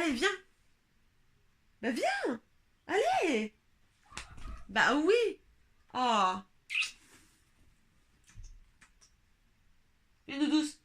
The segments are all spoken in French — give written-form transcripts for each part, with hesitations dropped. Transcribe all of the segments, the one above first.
Allez, viens. Bah viens. Allez. Bah oui. Oh. Une douce.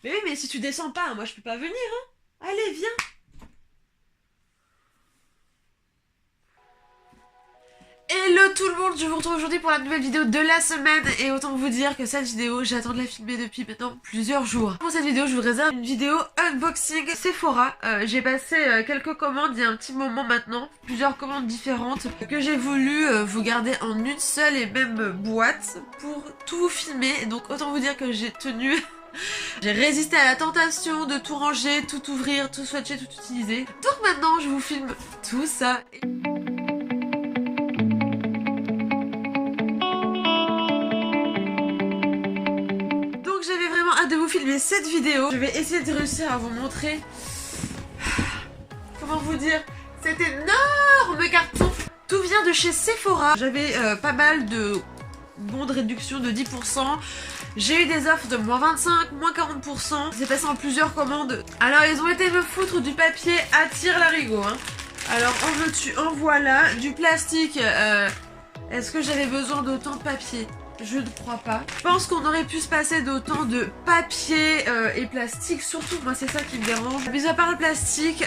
Mais oui, mais si tu descends pas, moi je peux pas venir, hein. Allez, viens. Hello tout le monde, je vous retrouve aujourd'hui pour la nouvelle vidéo de la semaine et autant vous dire que cette vidéo, j'attends de la filmer depuis maintenant plusieurs jours. Pour cette vidéo, je vous réserve une vidéo unboxing Sephora. J'ai passé quelques commandes il y a un petit moment maintenant, plusieurs commandes différentes que j'ai voulu vous garder en une seule et même boîte pour tout vous filmer. Et donc autant vous dire que j'ai tenu... J'ai résisté à la tentation de tout ranger, tout ouvrir, tout swatcher, tout utiliser. Donc maintenant, je vous filme tout ça. J'avais vraiment hâte de vous filmer cette vidéo. Je vais essayer de réussir à vous montrer, comment vous dire, cet énorme carton. Tout vient de chez Sephora. J'avais pas mal de bons de réduction de 10%. J'ai eu des offres de moins 25, moins 40%. C'est passé en plusieurs commandes. Alors ils ont été me foutre du papier à tire-larigot, hein. Alors en veux-tu, en voilà. Du plastique. Est-ce que j'avais besoin d'autant de papier ? Je ne crois pas. Je pense qu'on aurait pu se passer d'autant de papier et plastique. Surtout, moi, c'est ça qui me dérange. Mis à part le plastique,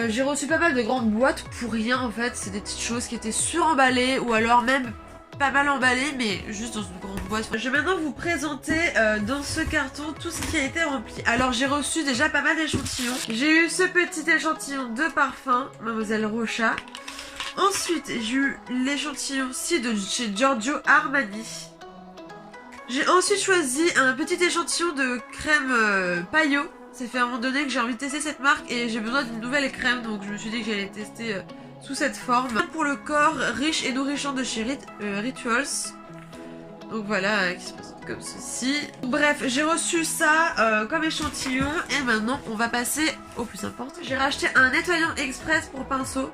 j'ai reçu pas mal de grandes boîtes pour rien, en fait. C'est des petites choses qui étaient suremballées ou alors même pas mal emballées, mais juste dans une grande boîte. Je vais maintenant vous présenter dans ce carton tout ce qui a été rempli. Alors, j'ai reçu déjà pas mal d'échantillons. J'ai eu ce petit échantillon de parfum, Mademoiselle Rocha. Ensuite, j'ai eu l'échantillon-ci de chez Giorgio Armani. J'ai ensuite choisi un petit échantillon de crème Payot. Ça fait à un moment donné que j'ai envie de tester cette marque et j'ai besoin d'une nouvelle crème, donc je me suis dit que j'allais tester sous cette forme. Pour le corps riche et nourrissant de chez Rituals. Donc voilà, qui se présente comme ceci. Bref, j'ai reçu ça comme échantillon et maintenant on va passer au plus important. J'ai racheté un nettoyant express pour pinceau.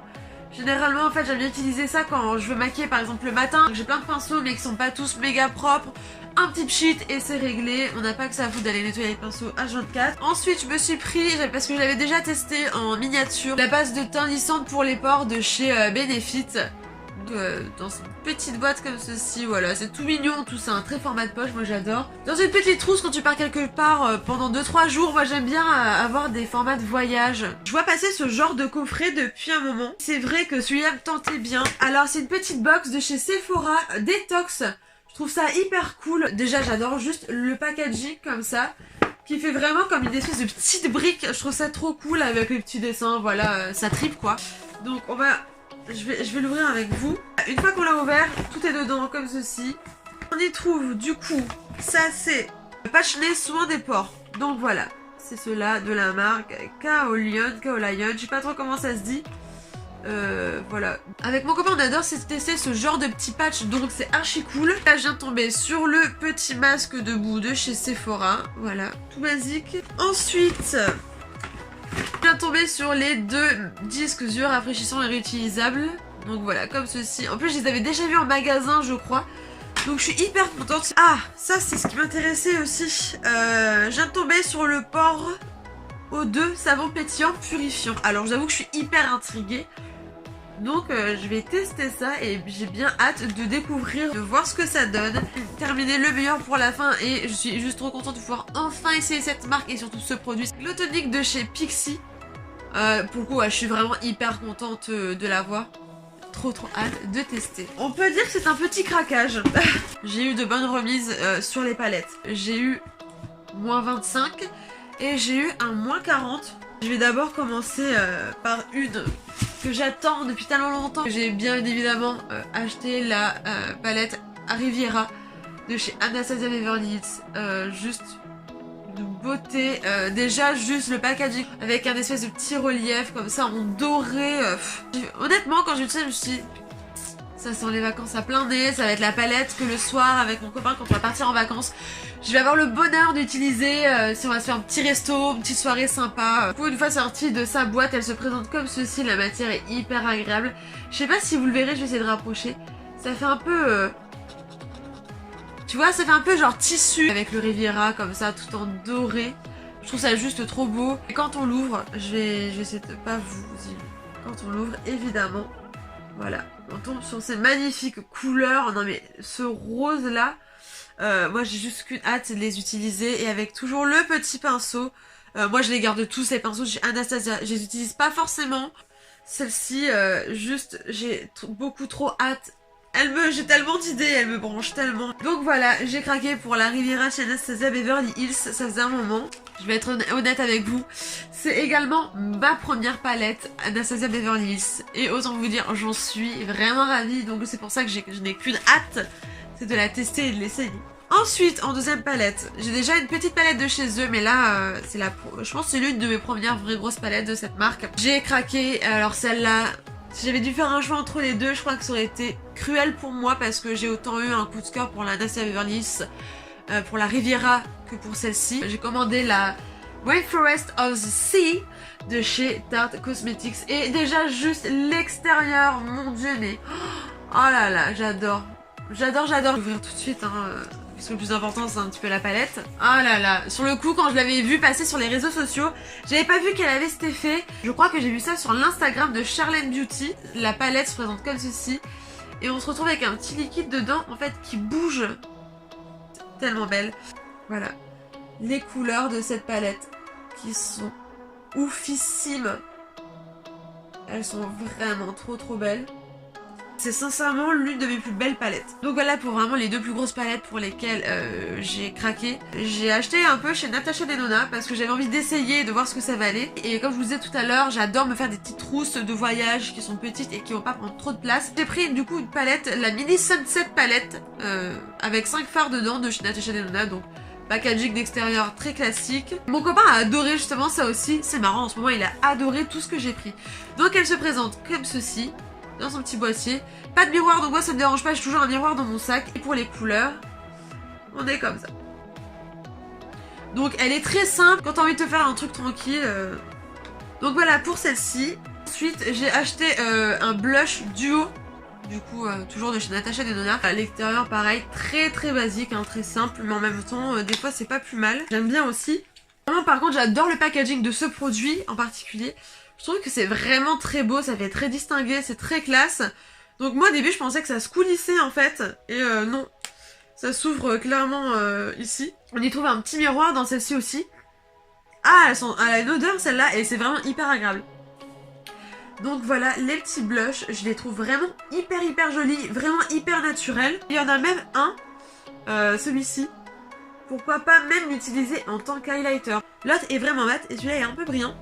Généralement, en fait, j'aime bien utiliser ça quand je veux maquiller, par exemple, le matin. J'ai plein de pinceaux, mais qui sont pas tous méga propres. Un petit pchit et c'est réglé. On n'a pas que ça à foutre d'aller nettoyer les pinceaux H24. Ensuite, je me suis pris, parce que je l'avais déjà testé en miniature, la base de teint lissante pour les pores de chez Benefit. Dans une petite boîte comme ceci, voilà, c'est tout mignon, tout ça, un très format de poche, moi j'adore. Dans une petite trousse quand tu pars quelque part pendant 2-3 jours, moi j'aime bien avoir des formats de voyage. Je vois passer ce genre de coffret depuis un moment. C'est vrai que celui-là me tentait bien. Alors c'est une petite box de chez Sephora, Detox. Je trouve ça hyper cool. Déjà j'adore juste le packaging comme ça, qui fait vraiment comme une espèce de petite brique. Je trouve ça trop cool avec les petits dessins, voilà, ça tripe quoi. Donc on va... Je vais l'ouvrir avec vous. Une fois qu'on l'a ouvert, tout est dedans comme ceci. On y trouve du coup, ça c'est le patch-nez soin des pores. Donc voilà, c'est cela de la marque Kaolion, je sais pas trop comment ça se dit. Voilà. Avec mon copain on adore tester ce genre de petit patch, donc c'est archi cool. Là je viens de tomber sur le petit masque de boue de chez Sephora. Voilà, tout basique. Ensuite... je viens de tomber sur les deux disques yeux rafraîchissants et réutilisables. Donc voilà, comme ceci. En plus, je les avais déjà vus en magasin, je crois. Donc je suis hyper contente. Ah, ça c'est ce qui m'intéressait aussi. Je viens de tomber sur le pore O2 savon pétillant purifiant. Alors j'avoue que je suis hyper intriguée. Donc je vais tester ça et j'ai bien hâte de découvrir, de voir ce que ça donne. Terminer le meilleur pour la fin et je suis juste trop contente de pouvoir enfin essayer cette marque et surtout ce produit. Le tonique de chez Pixi. Pour le coup, je suis vraiment hyper contente de l'avoir. Trop hâte de tester. On peut dire que c'est un petit craquage. J'ai eu de bonnes remises sur les palettes. J'ai eu moins 25 et j'ai eu un moins 40. Je vais d'abord commencer par une que j'attends depuis tellement longtemps. J'ai bien évidemment acheté la palette Riviera de chez Anastasia Beverly Hills. Juste de beauté. Déjà juste le packaging avec un espèce de petit relief comme ça en doré. Honnêtement quand j'ai vu ça je me suis dit ça sent les vacances à plein nez. Ça va être la palette que le soir avec mon copain quand on va partir en vacances je vais avoir le bonheur d'utiliser si on va se faire un petit resto, une petite soirée sympa. Du coup une fois sortie de sa boîte elle se présente comme ceci. La matière est hyper agréable. Je sais pas si vous le verrez, je vais essayer de rapprocher. Ça fait un peu... tu vois, ça fait un peu genre tissu avec le Riviera comme ça, tout en doré. Je trouve ça juste trop beau. Et quand on l'ouvre, je vais essayer de pas vous y... Quand on l'ouvre, évidemment, voilà, on tombe sur ces magnifiques couleurs. Non mais ce rose là, moi j'ai juste qu'une hâte de les utiliser. Et avec toujours le petit pinceau, moi je les garde tous ces pinceaux chez Anastasia. Je les utilise pas forcément. Celle-ci, juste j'ai beaucoup trop hâte. J'ai tellement d'idées, elle me branche tellement. Donc voilà, j'ai craqué pour la Riviera chez Anastasia Beverly Hills, ça faisait un moment. Je vais être honnête avec vous. C'est également ma première palette Anastasia Beverly Hills. Et autant vous dire, j'en suis vraiment ravie. Donc c'est pour ça que je n'ai qu'une hâte, c'est de la tester et de l'essayer. Ensuite, en deuxième palette, j'ai déjà une petite palette de chez eux, mais là, je pense que c'est l'une de mes premières vraies grosses palettes de cette marque. J'ai craqué, alors celle-là, si j'avais dû faire un choix entre les deux, je crois que ça aurait été cruel pour moi parce que j'ai autant eu un coup de cœur pour la Anastasia Beverly Hills, pour la Riviera que pour celle-ci. J'ai commandé la Rainforest of the Sea de chez Tarte Cosmetics et déjà juste l'extérieur, mon dieu, mais oh là là, j'adore. J'adore. Je vais ouvrir tout de suite, hein, parce que le plus important c'est un petit peu la palette. Oh là là, sur le coup quand je l'avais vu passer sur les réseaux sociaux, j'avais pas vu qu'elle avait cet effet. Je crois que j'ai vu ça sur l'Instagram de Charlène Beauty. La palette se présente comme ceci. Et on se retrouve avec un petit liquide dedans, en fait, qui bouge. Tellement belle. Voilà. Les couleurs de cette palette, qui sont oufissimes. Elles sont vraiment trop belles. C'est sincèrement l'une de mes plus belles palettes. Donc voilà pour vraiment les deux plus grosses palettes pour lesquelles j'ai craqué. J'ai acheté un peu chez Natasha Denona parce que j'avais envie d'essayer et de voir ce que ça valait. Et comme je vous disais tout à l'heure, j'adore me faire des petites trousses de voyage qui sont petites et qui vont pas prendre trop de place. J'ai pris du coup une palette, la mini Sunset palette, avec 5 fards dedans de chez Natasha Denona. Donc packaging d'extérieur très classique. Mon copain a adoré justement ça aussi. C'est marrant, en ce moment il a adoré tout ce que j'ai pris. Donc elle se présente comme ceci, dans son petit boîtier. Pas de miroir, donc moi ça me dérange pas, j'ai toujours un miroir dans mon sac. Et pour les couleurs, on est comme ça. Donc elle est très simple quand t'as envie de te faire un truc tranquille. Donc voilà pour celle-ci. Ensuite j'ai acheté un blush duo. Du coup toujours de chez Natasha Denona. À l'extérieur pareil, très basique, hein, très simple. Mais en même temps des fois c'est pas plus mal. J'aime bien aussi. Vraiment par contre j'adore le packaging de ce produit en particulier. Je trouve que c'est vraiment très beau, ça fait très distingué, c'est très classe. Donc moi au début je pensais que ça se coulissait en fait, et non. Ça s'ouvre clairement ici. On y trouve un petit miroir dans celle-ci aussi. Ah, elle a une odeur celle-là, et c'est vraiment hyper agréable. Donc voilà, les petits blushs, je les trouve vraiment hyper jolis, vraiment hyper naturels. Il y en a même un, celui-ci. Pourquoi pas même l'utiliser en tant qu'highlighter. L'autre est vraiment mat, et celui-là est un peu brillant.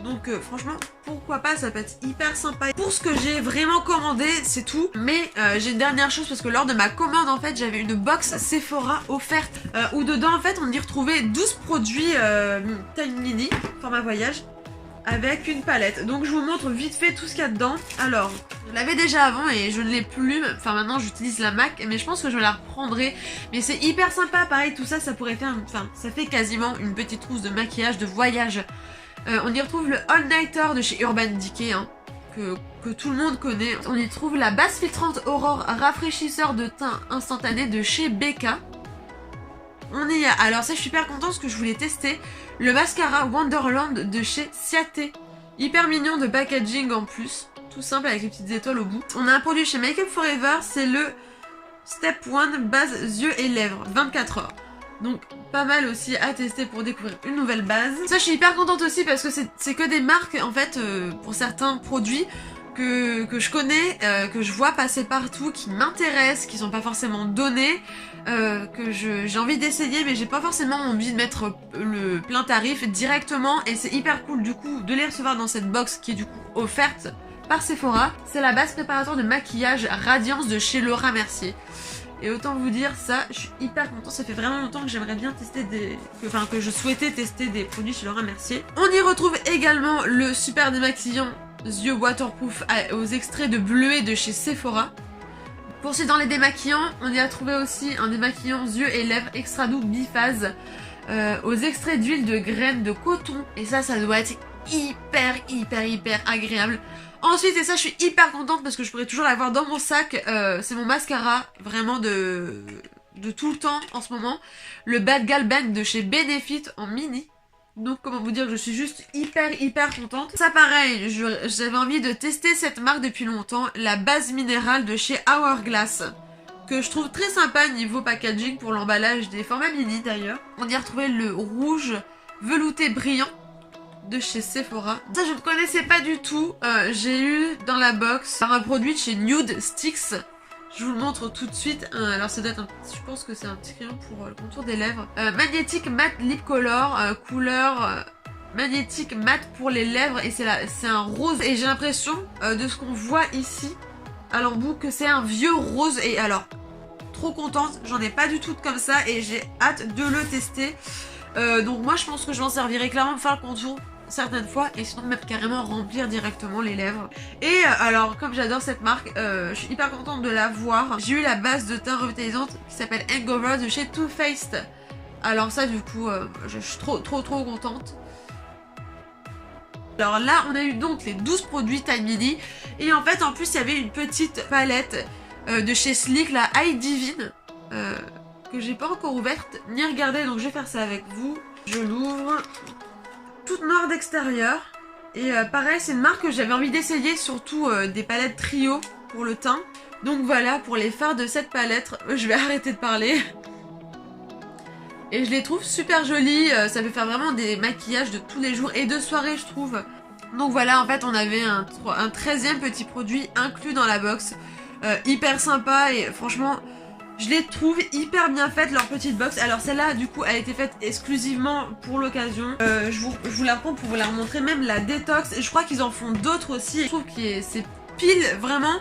Donc franchement, pourquoi pas, ça peut être hyper sympa. Pour ce que j'ai vraiment commandé, c'est tout. Mais j'ai une dernière chose, parce que lors de ma commande, en fait, j'avais une box Sephora offerte. Où dedans, en fait, on y retrouvait 12 produits taille mini, format voyage, avec une palette. Donc je vous montre vite fait tout ce qu'il y a dedans. Alors, je l'avais déjà avant et je ne l'ai plus. Enfin maintenant j'utilise la MAC, mais je pense que je la reprendrai. Mais c'est hyper sympa, pareil, tout ça, ça pourrait faire... Enfin, ça fait quasiment une petite trousse de maquillage de voyage. On y retrouve le All Nighter de chez Urban Decay, hein, que tout le monde connaît. On y trouve la base filtrante Aurore rafraîchisseur de teint instantané de chez Becca. On y a, alors ça je suis super contente parce que je voulais tester le mascara Wonderland de chez Ciaté. Hyper mignon de packaging en plus, tout simple avec les petites étoiles au bout. On a un produit chez Make Up Forever, c'est le Step 1 base yeux et lèvres, 24 heures. Donc pas mal aussi à tester pour découvrir une nouvelle base. Ça je suis hyper contente aussi parce que c'est que des marques en fait pour certains produits que je connais, que je vois passer partout, qui m'intéressent, qui sont pas forcément donnés, que j'ai envie d'essayer mais j'ai pas forcément envie de mettre le plein tarif directement, et c'est hyper cool du coup de les recevoir dans cette box qui est du coup offerte par Sephora. C'est la base préparatoire de maquillage Radiance de chez Laura Mercier. Et autant vous dire, ça, je suis hyper contente. Ça fait vraiment longtemps que j'aimerais bien tester que je souhaitais tester des produits chez Laura Mercier. On y retrouve également le super démaquillant yeux waterproof aux extraits de bleuet de chez Sephora. Poursuite dans les démaquillants, on y a trouvé aussi un démaquillant yeux et lèvres extra doux biphase aux extraits d'huile de graines de coton. Et ça doit être hyper agréable. Ensuite, et ça je suis hyper contente parce que je pourrais toujours l'avoir dans mon sac, c'est mon mascara vraiment de tout le temps en ce moment. Le Bad Gal Bang de chez Benefit en mini. Donc comment vous dire, je suis juste hyper contente. Ça pareil, j'avais envie de tester cette marque depuis longtemps, la base minérale de chez Hourglass, que je trouve très sympa niveau packaging pour l'emballage des formats mini d'ailleurs. On y a retrouvé le rouge velouté brillant de chez Sephora. Ça je ne connaissais pas du tout, j'ai eu dans la box un produit de chez Nude Sticks. Je vous le montre tout de suite. Alors ça doit être je pense que c'est un petit crayon pour le contour des lèvres. Magnétique Matte Lip Color, couleur magnétique matte pour les lèvres. Et c'est un rose. Et j'ai l'impression de ce qu'on voit ici à l'embout que c'est un vieux rose. Et alors, trop contente. J'en ai pas du tout comme ça et j'ai hâte de le tester. Donc moi je pense que je m'en servirai clairement pour faire le contour certaines fois et sinon même carrément remplir directement les lèvres. Et alors comme j'adore cette marque, je suis hyper contente de la voir. J'ai eu la base de teint revitalisante qui s'appelle Hangover de chez Too Faced. Alors ça du coup je suis trop contente. Alors là on a eu donc les 12 produits taille mini et en fait en plus il y avait une petite palette de chez Sleek, la Eye Divine, que j'ai pas encore ouverte ni regardée, donc je vais faire ça avec vous. Je l'ouvre. Toute noire d'extérieur. Et pareil, c'est une marque que j'avais envie d'essayer, surtout des palettes trio pour le teint. Donc voilà, pour les fards de cette palette, je vais arrêter de parler. Et je les trouve super jolies, ça peut faire vraiment des maquillages de tous les jours et de soirée je trouve. Donc voilà, en fait on avait un 13e petit produit inclus dans la box. Hyper sympa et franchement... Je les trouve hyper bien faites, leur petite box. Alors celle-là, du coup, elle a été faite exclusivement pour l'occasion. Je vous la prends pour vous la remontrer, même la détox. Et je crois qu'ils en font d'autres aussi. Je trouve que c'est pile, vraiment.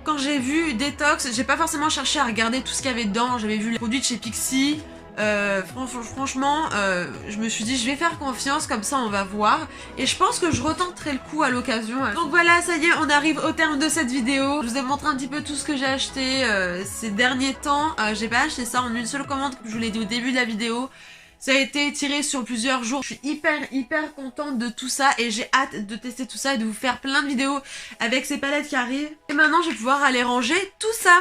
Quand j'ai vu détox, j'ai pas forcément cherché à regarder tout ce qu'il y avait dedans. J'avais vu les produits de chez Pixi. Franchement, je me suis dit je vais faire confiance, comme ça on va voir. Et je pense que je retenterai le coup à l'occasion. Donc voilà, ça y est, on arrive au terme de cette vidéo. Je vous ai montré un petit peu tout ce que j'ai acheté ces derniers temps. J'ai pas acheté ça en une seule commande, comme je vous l'ai dit au début de la vidéo. Ça a été étiré sur plusieurs jours. Je suis hyper contente de tout ça et j'ai hâte de tester tout ça et de vous faire plein de vidéos avec ces palettes qui arrivent. Et maintenant je vais pouvoir aller ranger tout ça.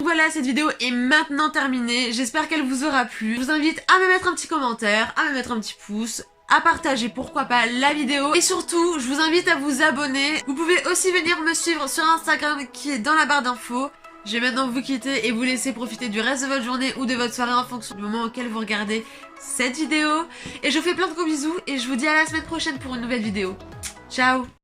Voilà, cette vidéo est maintenant terminée, j'espère qu'elle vous aura plu. Je vous invite à me mettre un petit commentaire, à me mettre un petit pouce, à partager pourquoi pas la vidéo. Et surtout, je vous invite à vous abonner. Vous pouvez aussi venir me suivre sur Instagram qui est dans la barre d'infos. Je vais maintenant vous quitter et vous laisser profiter du reste de votre journée ou de votre soirée en fonction du moment auquel vous regardez cette vidéo. Et je vous fais plein de gros bisous et je vous dis à la semaine prochaine pour une nouvelle vidéo. Ciao!